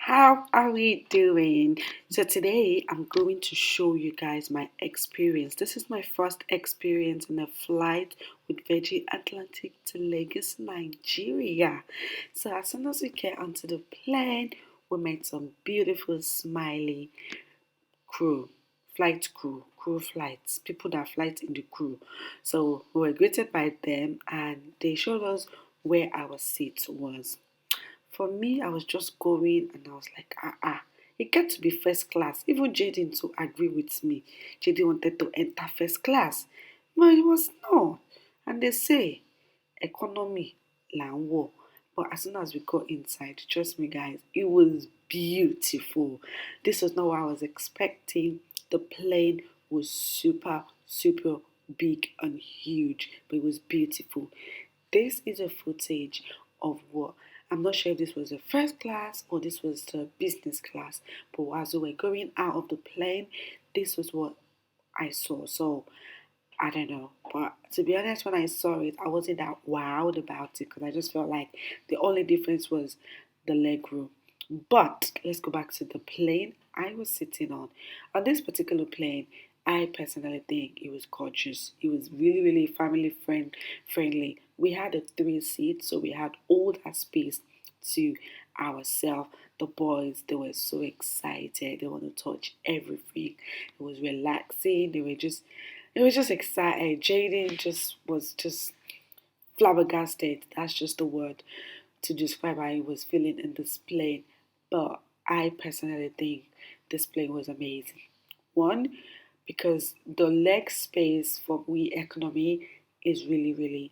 How are we doing? So today I'm going to show you guys my experience. This is my first experience in a flight with Virgin Atlantic to Lagos, Nigeria. So as soon as we get onto the plane, we met some beautiful, smiley crew, crew flights, people that flight in the crew. So we were greeted by them and they showed us where our seat was. For me, I was just going and I was like, it got to be first class. Even Jayden to agree with me. Jayden wanted to enter first class. But it was not. And they say, economy, là. But as soon as we got inside, trust me guys, it was beautiful. This was not what I was expecting. The plane was super, super big and huge, but it was beautiful. This is a footage of what I'm not sure if this was the first class or this was the business class, but as we were going out of the plane, this was what I saw. So I don't know, but to be honest, when I saw it, I wasn't that wowed about it because I just felt like the only difference was the leg room. But let's go back to the plane I was sitting on. On this particular plane, I personally think it was gorgeous. It was really, really friendly. We had a three seat, so we had all that space to ourselves. The boys, they were so excited. They want to touch everything. It was relaxing. They were just excited. Jayden just was just flabbergasted. That's just the word to describe how he was feeling in this plane. But I personally think this plane was amazing. One, because the leg space for we economy is really, really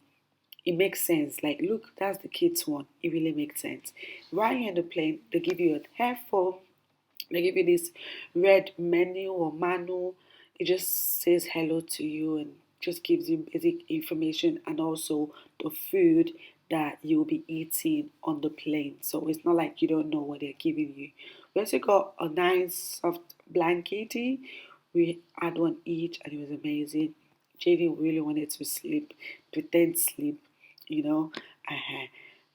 it makes sense. Like, look, that's the kids one. It really makes sense. While you're in the plane, they give you a headphone, they give you this red menu or manual. It just says hello to you and just gives you basic information and also the food that you'll be eating on the plane. So it's not like you don't know what they're giving you. We also got a nice soft blankety. We had one each and it was amazing. Jayden really wanted to sleep, pretend sleep, you know.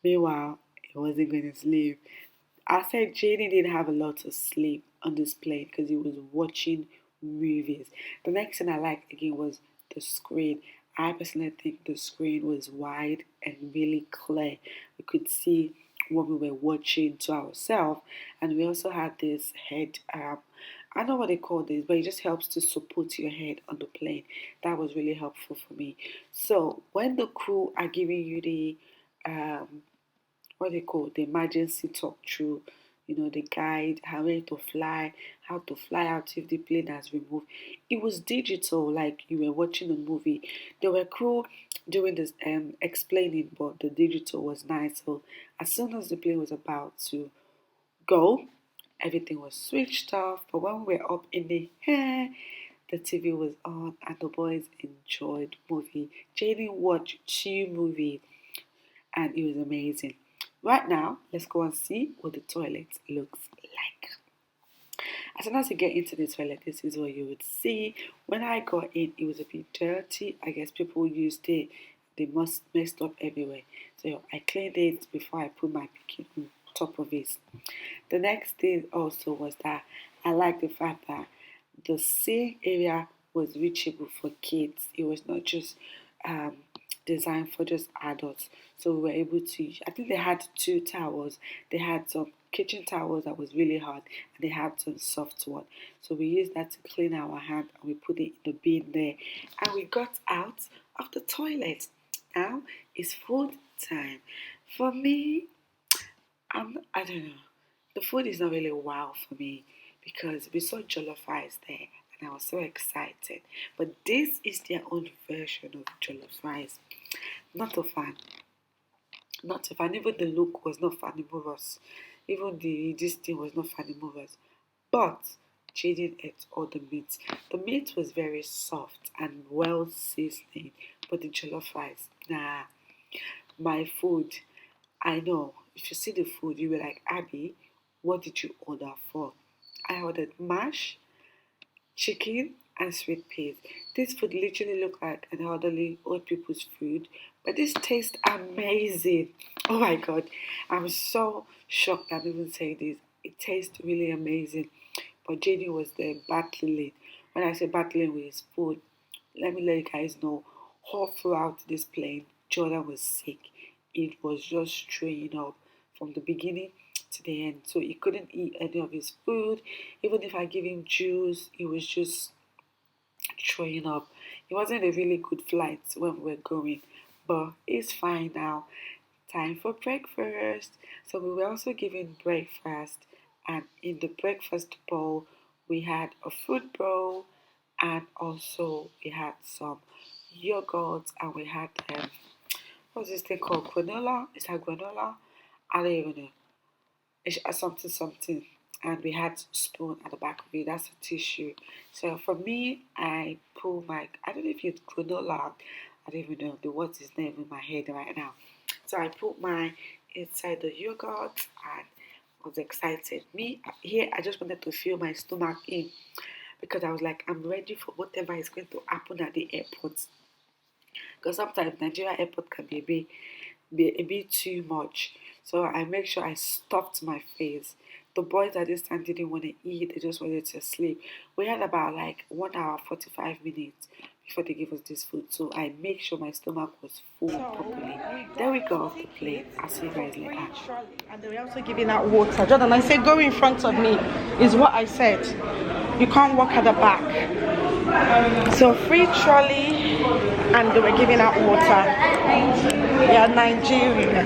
Meanwhile, he wasn't going to sleep. I said Jayden didn't have a lot of sleep on this plane because he was watching movies. The next thing I liked again was the screen. I personally think the screen was wide and really clear. We could see what we were watching to ourselves, and we also had this head. I don't know what they call this, but it just helps to support your head on the plane. That was really helpful for me. So when the crew are giving you the um, what they call the emergency talk through, the guide, how to fly out if the plane has removed. It was digital, like you were watching a movie. There were crew doing this explaining, but the digital was nice. So as soon as the plane was about to go, everything was switched off. But when we were up in the air, the TV was on and the boys enjoyed movie. Jayden watched two movies and it was amazing. Right now, let's go and see what the toilet looks like. As soon as you get into the toilet, this is what you would see. When I got in, it was a bit dirty. I guess people used it. They must messed up everywhere. So I cleaned it before I put my pikin on top of it. The next thing also was that I like the fact that the same area was reachable for kids. It was not just um, designed for just adults. So we were able to, I think they had two towels. They had some kitchen towels that was really hard and they had some soft one. So we used that to clean our hand and we put it in the bin there. And we got out of the toilet. Now it's food time. For me, I don't know. The food is not really wow for me because we saw jollof rice there and I was so excited. But this is their own version of jollof rice. Not a fan. Not a fan. Even the look was not funny movers. Even this thing was not funny movers. But Jayden ate all the meat. The meat was very soft and well seasoned, but the jollof rice, nah. My food, I know. If you see the food, you were like, Abby, what did you order for? I ordered mash, chicken, and sweet peas. This food literally looked like an elderly old people's food, but this tastes amazing. Oh my god, I'm so shocked I'm even saying this. It tastes really amazing. But Jayden was there battling. When I say battling with his food, let me let you guys know, all throughout this plane, Jordan was sick. It was just throwing up from the beginning to the end. So he couldn't eat any of his food. Even if I give him juice, he was just throwing up. It wasn't a really good flight when we were going, but it's fine now. Time for breakfast. So we were also given breakfast, and in the breakfast bowl, we had a fruit bowl, and also we had some yogurt, and we had what's this thing called? Granola? Is that granola? I don't even know. It's something something, and we had spoon at the back of it. That's a tissue. So for me, I pull my, I don't know if it's granola. I don't even know the word is not even in my head right now. So I put mine inside the yogurt and was excited. Me here, I just wanted to fill my stomach in because I was like, I'm ready for whatever is going to happen at the airport. Because sometimes Nigeria airport can be a bit too much. So I make sure I stuffed my face. The boys at this time didn't want to eat, they just wanted to sleep. We had about like 1 hour 45 minutes before they gave us this food. So I make sure my stomach was full properly. Then we got off the plane. I'll see you guys later. And they were also giving out water. Jordan, I said go in front of me is what I said. You can't walk at the back. So free trolley, and they were giving out water. Yeah, Nigeria.